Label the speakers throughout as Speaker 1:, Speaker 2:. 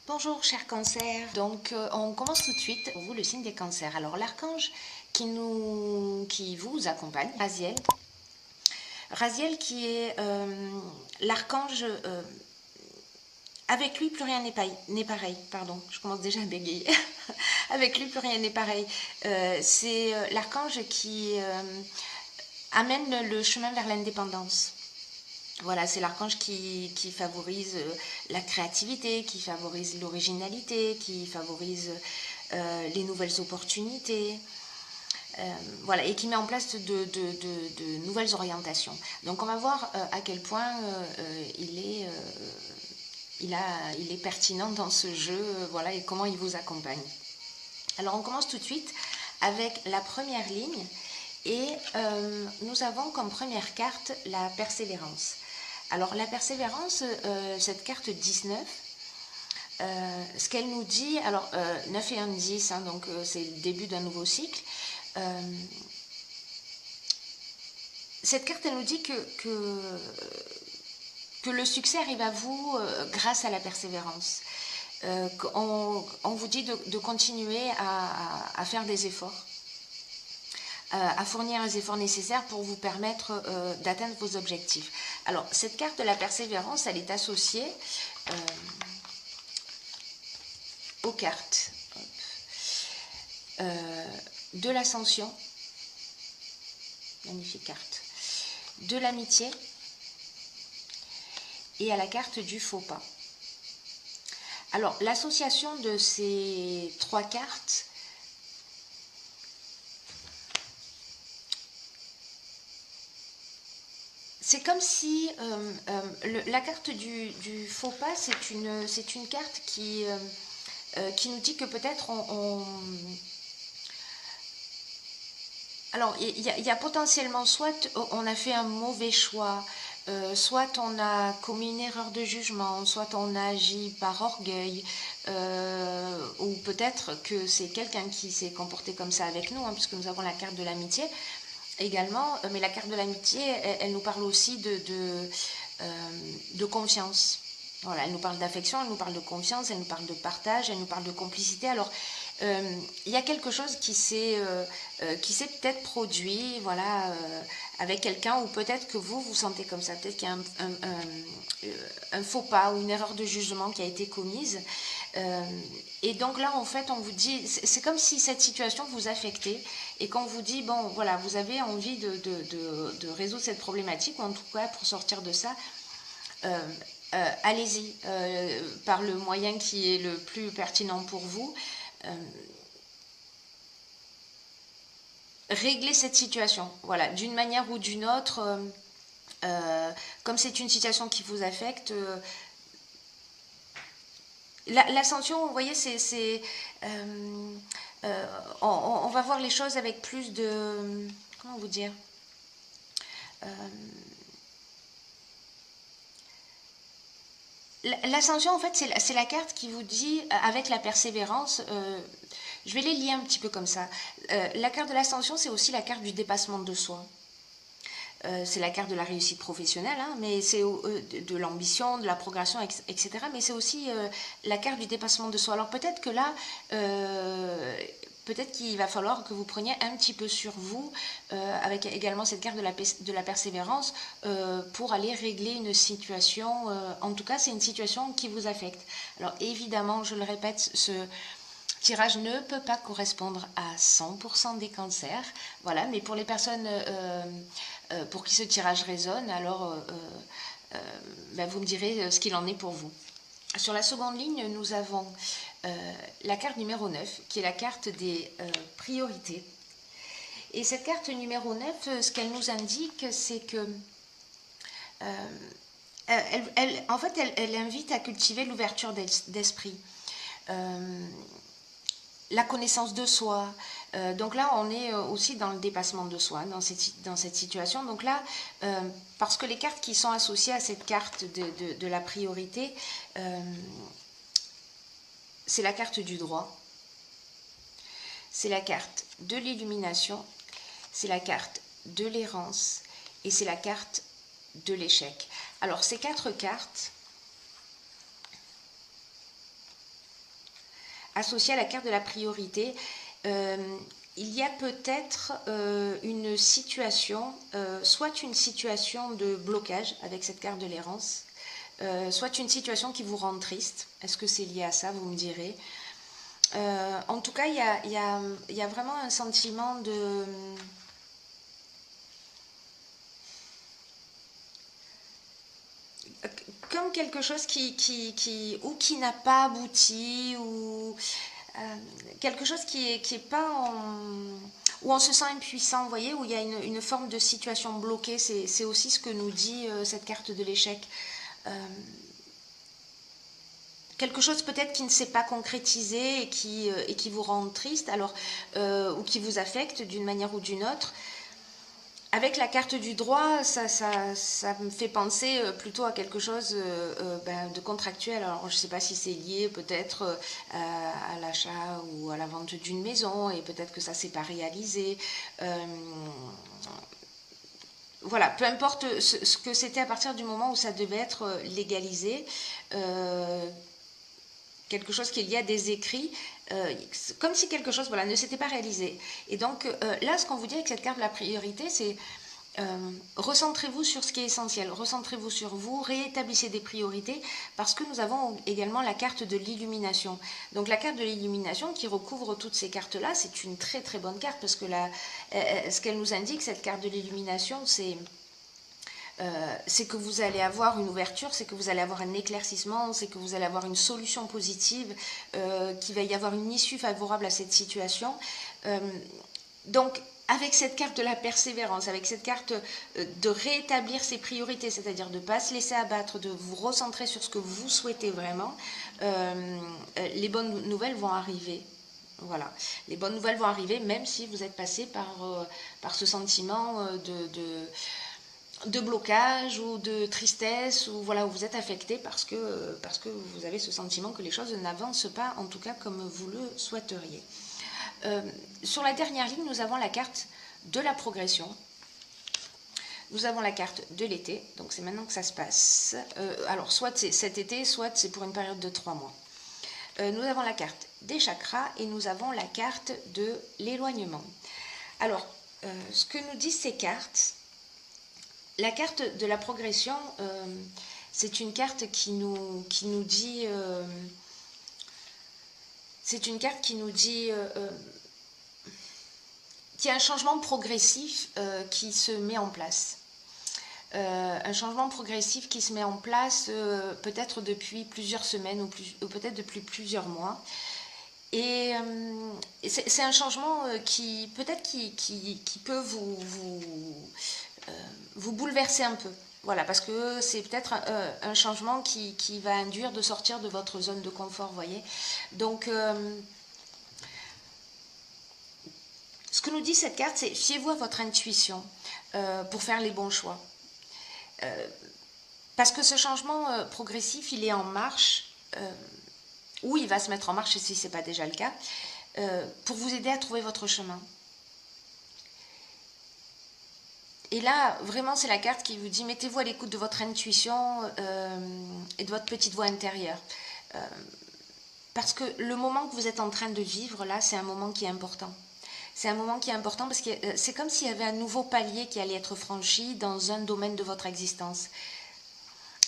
Speaker 1: Bonjour chers cancers, donc on commence tout de suite pour vous le signe des cancers. Alors l'archange qui vous accompagne, Raziel. Raziel qui est l'archange, avec lui plus rien n'est pareil, pardon, je commence déjà à bégayer. Avec lui plus rien n'est pareil. C'est l'archange qui amène le chemin vers l'indépendance. Voilà, c'est l'archange qui favorise la créativité, qui favorise l'originalité, qui favorise les nouvelles opportunités, voilà, et qui met en place de nouvelles orientations. Donc on va voir à quel point il est pertinent dans ce jeu, voilà, et comment il vous accompagne. Alors on commence tout de suite avec la première ligne, et nous avons comme première carte la persévérance. Alors la persévérance, cette carte 19, ce qu'elle nous dit, alors 9 et 1, 10, hein, donc c'est le début d'un nouveau cycle. Cette carte, elle nous dit que le succès arrive à vous grâce à la persévérance. On vous dit de continuer à faire des efforts, à fournir les efforts nécessaires pour vous permettre d'atteindre vos objectifs. Alors, cette carte de la persévérance, elle est associée aux cartes de l'ascension, magnifique carte, de l'amitié et à la carte du faux pas. Alors, l'association de ces trois cartes, c'est comme si la carte du faux pas, c'est une carte qui nous dit que peut-être alors il y a potentiellement soit on a fait un mauvais choix, soit on a commis une erreur de jugement, soit on a agi par orgueil, ou peut-être que c'est quelqu'un qui s'est comporté comme ça avec nous, hein, puisque nous avons la carte de l'amitié également, mais la carte de l'amitié, elle nous parle aussi de confiance. Voilà, elle nous parle d'affection, elle nous parle de confiance, elle nous parle de partage, elle nous parle de complicité. Alors, il y a quelque chose qui s'est peut-être produit, voilà, avec quelqu'un, ou peut-être que vous sentez comme ça, peut-être qu'il y a un faux pas ou une erreur de jugement qui a été commise. Et donc là, en fait, on vous dit, c'est comme si cette situation vous affectait et qu'on vous dit, bon, voilà, vous avez envie de résoudre cette problématique, ou en tout cas, pour sortir de ça, allez-y, par le moyen qui est le plus pertinent pour vous. Régler cette situation, voilà, d'une manière ou d'une autre, comme c'est une situation qui vous affecte, l'ascension, vous voyez, on va voir les choses avec plus de, comment vous dire, l'ascension, en fait, c'est la carte qui vous dit, avec la persévérance, je vais les lier un petit peu comme ça. La carte de l'ascension, c'est aussi la carte du dépassement de soi. C'est la carte de la réussite professionnelle, hein, mais c'est de l'ambition, de la progression, etc. Mais c'est aussi la carte du dépassement de soi. Alors peut-être que là, peut-être qu'il va falloir que vous preniez un petit peu sur vous, avec également cette carte de la persévérance, pour aller régler une situation. En tout cas, c'est une situation qui vous affecte. Alors évidemment, je le répète, ce tirage ne peut pas correspondre à 100% des cancers, voilà, mais pour les personnes pour qui ce tirage résonne, alors vous me direz ce qu'il en est pour vous. Sur la seconde ligne, nous avons la carte numéro 9, qui est la carte des priorités. Et cette carte numéro 9, ce qu'elle nous indique, c'est que en fait, elle invite à cultiver l'ouverture d'esprit. La connaissance de soi. Donc là, on est aussi dans le dépassement de soi, dans cette situation. Donc là, parce que les cartes qui sont associées à cette carte de la priorité, c'est la carte du droit, c'est la carte de l'illumination, c'est la carte de l'errance et c'est la carte de l'échec. Alors, ces quatre cartes, associé à la carte de la priorité, il y a peut-être une situation, soit une situation de blocage avec cette carte de l'errance, soit une situation qui vous rend triste. Est-ce que c'est lié à ça, vous me direz. En tout cas, il y a vraiment un sentiment de... Comme quelque chose qui n'a pas abouti, ou quelque chose qui est pas où on se sent impuissant, vous voyez, où il y a une forme de situation bloquée. C'est aussi ce que nous dit cette carte de l'échec. Quelque chose peut-être qui ne s'est pas concrétisé et qui vous rend triste, alors, ou qui vous affecte d'une manière ou d'une autre. Avec la carte du droit, ça me fait penser plutôt à quelque chose de contractuel. Alors, je ne sais pas si c'est lié peut-être à l'achat ou à la vente d'une maison, et peut-être que ça ne s'est pas réalisé. Voilà, peu importe ce que c'était à partir du moment où ça devait être légalisé. Quelque chose qui est lié à des écrits, comme si quelque chose ne s'était pas réalisé. Et donc là, ce qu'on vous dit avec cette carte de la priorité, c'est recentrez-vous sur ce qui est essentiel, recentrez-vous sur vous, réétablissez des priorités, parce que nous avons également la carte de l'illumination. Donc la carte de l'illumination qui recouvre toutes ces cartes-là, c'est une très très bonne carte, parce que ce qu'elle nous indique, cette carte de l'illumination, c'est que vous allez avoir une ouverture, c'est que vous allez avoir un éclaircissement, c'est que vous allez avoir une solution positive, qu'il va y avoir une issue favorable à cette situation. Donc, avec cette carte de la persévérance, avec cette carte de rétablir ses priorités, c'est-à-dire de ne pas se laisser abattre, de vous recentrer sur ce que vous souhaitez vraiment, les bonnes nouvelles vont arriver. Voilà, les bonnes nouvelles vont arriver, même si vous êtes passé par ce sentiment de blocage ou de tristesse, ou voilà, où vous êtes affecté parce que vous avez ce sentiment que les choses n'avancent pas, en tout cas comme vous le souhaiteriez. Sur la dernière ligne, nous avons la carte de la progression. Nous avons la carte de l'été, donc c'est maintenant que ça se passe. Alors, soit c'est cet été, soit c'est pour une période de 3 mois. Nous avons la carte des chakras et nous avons la carte de l'éloignement. Alors, ce que nous disent ces cartes, la carte de la progression, c'est une carte qui nous dit... c'est une carte qui nous dit qu'il y a un changement progressif qui se met en place. Un changement progressif qui se met en place peut-être depuis plusieurs semaines ou peut-être depuis plusieurs mois. Et c'est un changement qui peut-être qui peut vous bouleverser un peu. Voilà, parce que c'est peut-être un changement qui va induire de sortir de votre zone de confort, vous voyez. Donc, ce que nous dit cette carte, c'est fiez-vous à votre intuition pour faire les bons choix. Parce que ce changement progressif, il est en marche, ou il va se mettre en marche si ce n'est pas déjà le cas, pour vous aider à trouver votre chemin. Et là, vraiment, c'est la carte qui vous dit, mettez-vous à l'écoute de votre intuition et de votre petite voix intérieure. Parce que le moment que vous êtes en train de vivre, là, c'est un moment qui est important. C'est un moment qui est important parce que c'est comme s'il y avait un nouveau palier qui allait être franchi dans un domaine de votre existence.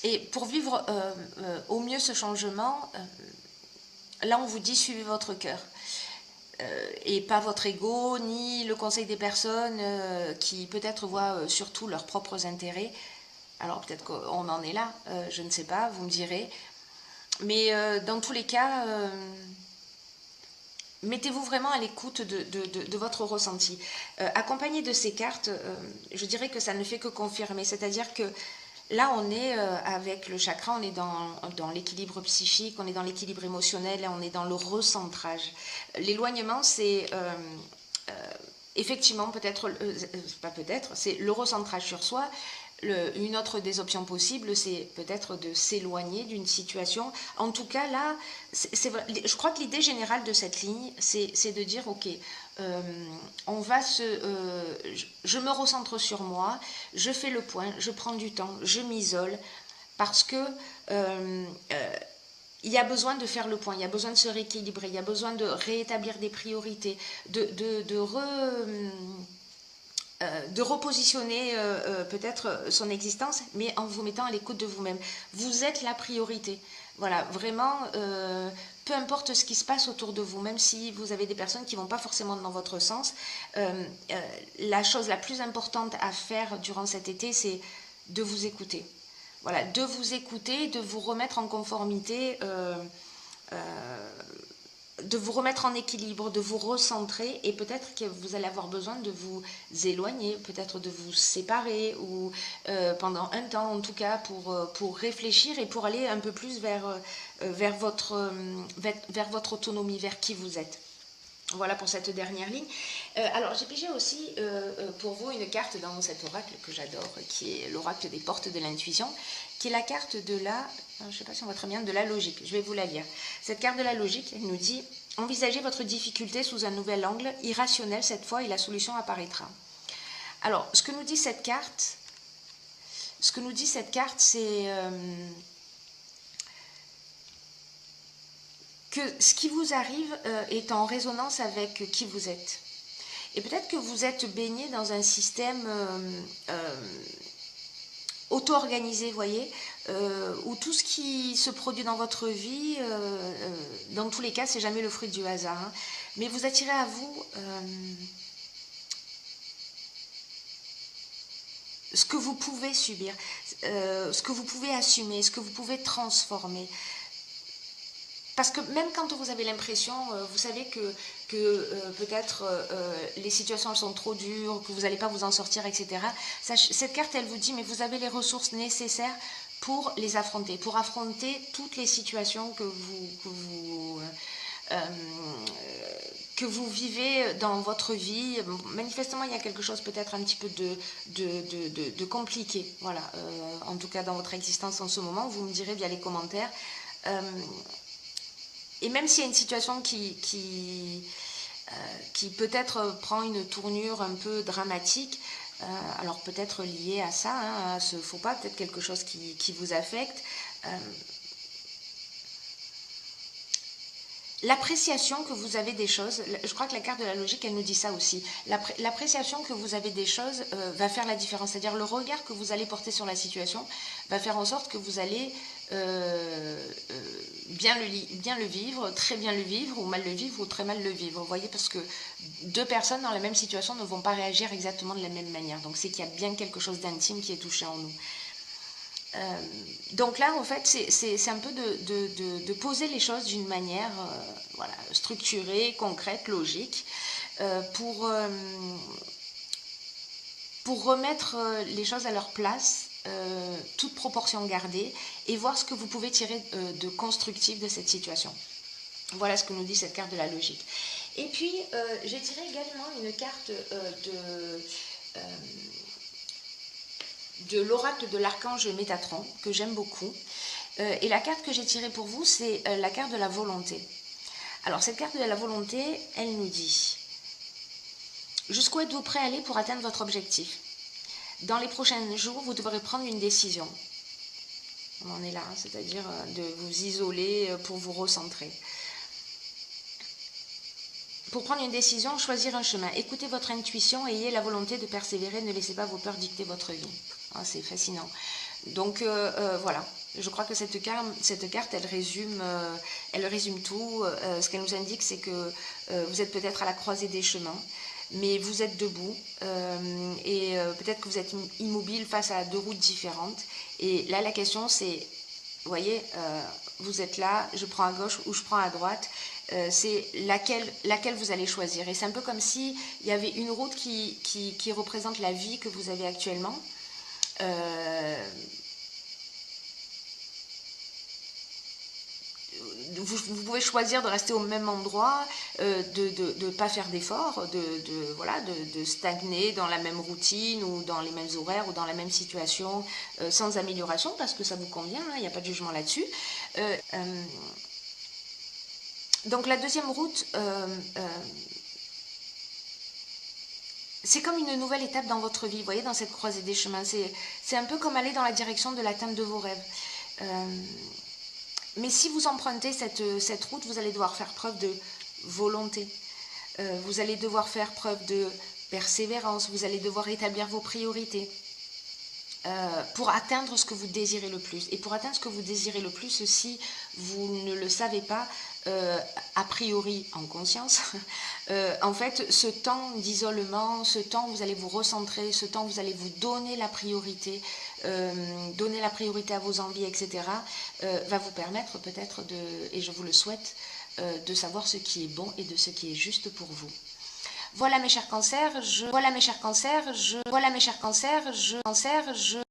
Speaker 1: Et pour vivre au mieux ce changement, là, on vous dit, suivez votre cœur. Et pas votre ego, ni le conseil des personnes qui peut-être voient surtout leurs propres intérêts. Alors peut-être qu'on en est là, je ne sais pas, vous me direz. Mais dans tous les cas, mettez-vous vraiment à l'écoute de votre ressenti. Accompagné de ces cartes, je dirais que ça ne fait que confirmer. C'est-à-dire que là, on est avec le chakra, on est dans l'équilibre psychique, on est dans l'équilibre émotionnel, on est dans le recentrage. L'éloignement, c'est effectivement c'est le recentrage sur soi. Une autre des options possibles, c'est peut-être de s'éloigner d'une situation. En tout cas, là, je crois que l'idée générale de cette ligne, c'est de dire, ok, je me recentre sur moi, je fais le point, je prends du temps, je m'isole, parce que il y a besoin de faire le point, il y a besoin de se rééquilibrer, il y a besoin de réétablir des priorités, de repositionner peut-être son existence, mais en vous mettant à l'écoute de vous-même. Vous êtes la priorité. Voilà, vraiment, peu importe ce qui se passe autour de vous, même si vous avez des personnes qui ne vont pas forcément dans votre sens, la chose la plus importante à faire durant cet été, c'est de vous écouter. Voilà, de vous écouter, de vous remettre en conformité, de vous remettre en équilibre, de vous recentrer, et peut-être que vous allez avoir besoin de vous éloigner, peut-être de vous séparer, ou pendant un temps en tout cas, pour réfléchir et pour aller un peu plus vers votre autonomie, vers qui vous êtes. Voilà pour cette dernière ligne. Alors j'ai pigé aussi pour vous une carte dans cet oracle que j'adore, qui est l'oracle des portes de l'intuition, qui est la carte de la, je ne sais pas si on voit très bien, de la logique. Je vais vous la lire. Cette carte de la logique, elle nous dit: envisagez votre difficulté sous un nouvel angle, irrationnel cette fois, et la solution apparaîtra. Alors, ce que nous dit cette carte, c'est que ce qui vous arrive est en résonance avec qui vous êtes. Et peut-être que vous êtes baigné dans un système auto-organisé, voyez, où tout ce qui se produit dans votre vie, dans tous les cas, c'est jamais le fruit du hasard. Hein, mais vous attirez à vous ce que vous pouvez subir, ce que vous pouvez assumer, ce que vous pouvez transformer. Parce que même quand vous avez l'impression, vous savez que peut-être les situations sont trop dures, que vous n'allez pas vous en sortir, etc. Cette carte, elle vous dit, mais vous avez les ressources nécessaires pour les affronter, pour affronter toutes les situations que vous vivez dans votre vie. Manifestement, il y a quelque chose peut-être un petit peu de compliqué, voilà, en tout cas dans votre existence en ce moment. Vous me direz via les commentaires. Et même s'il y a une situation qui peut-être prend une tournure un peu dramatique, alors peut-être liée à ça, hein, à ce faux pas, peut-être quelque chose qui vous affecte, l'appréciation que vous avez des choses, je crois que la carte de la logique, elle nous dit ça aussi, l'appréciation que vous avez des choses va faire la différence, c'est-à-dire le regard que vous allez porter sur la situation va faire en sorte que vous allez bien le vivre, très bien le vivre, ou mal le vivre, ou très mal le vivre, vous voyez, parce que deux personnes dans la même situation ne vont pas réagir exactement de la même manière, donc c'est qu'il y a bien quelque chose d'intime qui est touché en nous. Donc là, en fait, c'est un peu de poser les choses d'une manière voilà, structurée, concrète, logique, pour remettre les choses à leur place, toute proportion gardée, et voir ce que vous pouvez tirer de constructif de cette situation. Voilà ce que nous dit cette carte de la logique. Et puis, j'ai tiré également une carte de l'oracle de l'archange Métatron, que j'aime beaucoup. Et la carte que j'ai tirée pour vous, c'est la carte de la volonté. Alors, cette carte de la volonté, elle nous dit: jusqu'où êtes-vous prêt à aller pour atteindre votre objectif? Dans les prochains jours, vous devrez prendre une décision. On en est là, hein, c'est-à-dire de vous isoler pour vous recentrer. Pour prendre une décision, choisir un chemin. Écoutez votre intuition et ayez la volonté de persévérer. Ne laissez pas vos peurs dicter votre vie. Ah, c'est fascinant. Donc voilà, je crois que cette carte, elle résume tout. Ce qu'elle nous indique, c'est que vous êtes peut-être à la croisée des chemins, mais vous êtes debout et peut-être que vous êtes immobile face à deux routes différentes. Et là, la question, c'est, vous voyez, vous êtes là, je prends à gauche ou je prends à droite. C'est laquelle vous allez choisir. Et c'est un peu comme s'il y avait une route qui représente la vie que vous avez actuellement. Vous pouvez choisir de rester au même endroit, de ne pas faire d'efforts, de stagner dans la même routine ou dans les mêmes horaires ou dans la même situation sans amélioration parce que ça vous convient, il n'y a pas de jugement là-dessus. Donc la deuxième route, c'est comme une nouvelle étape dans votre vie, vous voyez, dans cette croisée des chemins. C'est un peu comme aller dans la direction de l'atteinte de vos rêves. Mais si vous empruntez cette route, vous allez devoir faire preuve de volonté. Vous allez devoir faire preuve de persévérance. Vous allez devoir établir vos priorités pour atteindre ce que vous désirez le plus. Et pour atteindre ce que vous désirez le plus, si vous ne le savez pas, a priori en conscience, en fait, ce temps d'isolement, ce temps où vous allez vous recentrer, ce temps où vous allez vous donner la priorité à vos envies, etc., va vous permettre peut-être et je vous le souhaite, de savoir ce qui est bon et de ce qui est juste pour vous. Voilà mes chers cancers,